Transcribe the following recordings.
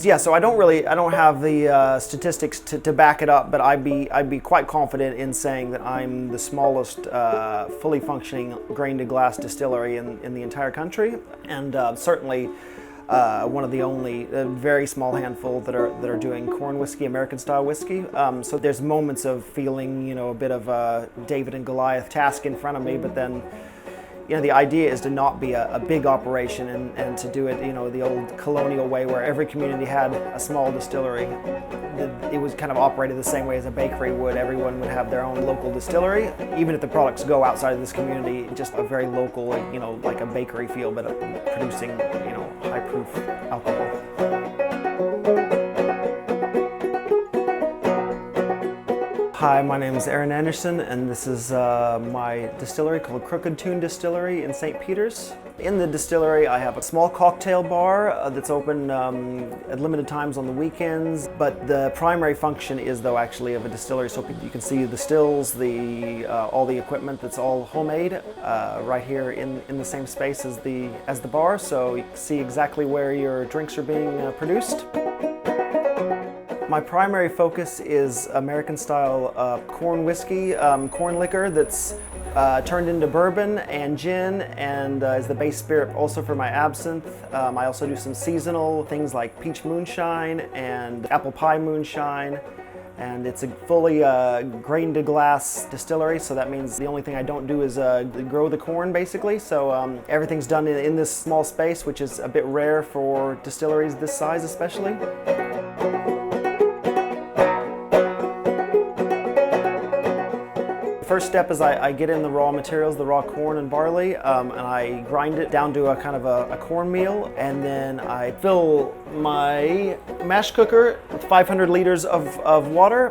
Yeah, so I don't have the statistics to back it up, but I'd be quite confident in saying that I'm the smallest fully functioning grain-to-glass distillery in the entire country, and certainly one of the only very small handful that are doing corn whiskey, American-style whiskey. So there's moments of feeling, you know, a bit of a David and Goliath task in front of me, but then, you know, the idea is to not be a big operation and to do it, you know, the old colonial way where every community had a small distillery. It was kind of operated the same way as a bakery would. Everyone would have their own local distillery, even if the products go outside of this community, just a very local, you know, like a bakery feel, but producing, you know, high proof alcohol. Hi, my name is Aaron Anderson, and this is my distillery called Crooked Tune Distillery in St. Peters. In the distillery, I have a small cocktail bar that's open at limited times on the weekends, but the primary function is, though, actually of a distillery. So you can see the stills, all the equipment that's all homemade right here in the same space as the bar, so you can see exactly where your drinks are being produced. My primary focus is American-style corn whiskey, corn liquor that's turned into bourbon and gin, and is the base spirit also for my absinthe. I also do some seasonal things like peach moonshine and apple pie moonshine. And it's a fully grain-to-glass distillery, so that means the only thing I don't do is grow the corn, basically. So everything's done in this small space, which is a bit rare for distilleries this size especially. First step is I get in the raw materials, the raw corn and barley, and I grind it down to a kind of a cornmeal, and then I fill my mash cooker with 500 liters of water,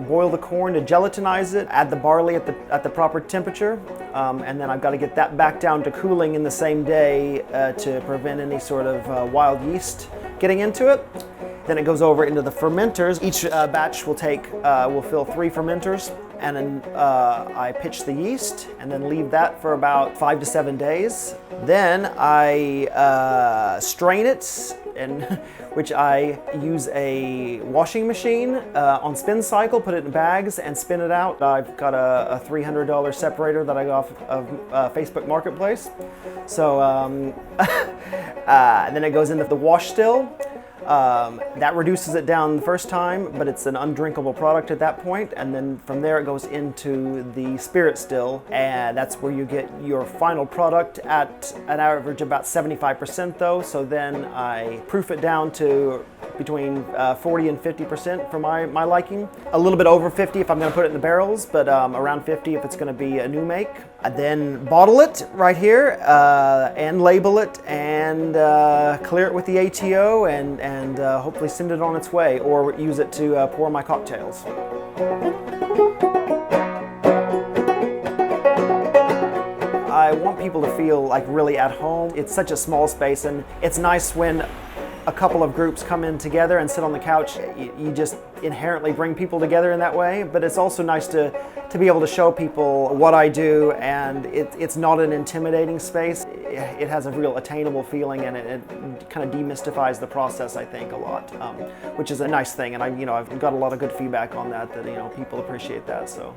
boil the corn to gelatinize it, add the barley at the proper temperature, and then I've got to get that back down to cooling in the same day to prevent any sort of wild yeast getting into it. Then it goes over into the fermenters. Each batch will fill 3 fermenters, and then I pitch the yeast and then leave that for about 5 to 7 days. Then I strain it, which I use a washing machine on spin cycle, put it in bags and spin it out. I've got a $300 separator that I got off of Facebook Marketplace. So then it goes into the wash still. That reduces it down the first time, but it's an undrinkable product at that point, and then from there it goes into the spirit still, and that's where you get your final product at an average about 75% though, so then I proof it down to between 40 and 50% for my liking. A little bit over 50 if I'm going to put it in the barrels, but around 50 if it's going to be a new make. I then bottle it right here and label it and clear it with the ATO and hopefully send it on its way, or use it to pour my cocktails. I want people to feel like really at home. It's such a small space, and it's nice when a couple of groups come in together and sit on the couch. You just inherently bring people together in that way, but it's also nice to be able to show people what I do, and it's not an intimidating space. It has a real attainable feeling, and it kind of demystifies the process, I think, a lot, which is a nice thing, and I've got a lot of good feedback on that, people appreciate that, so.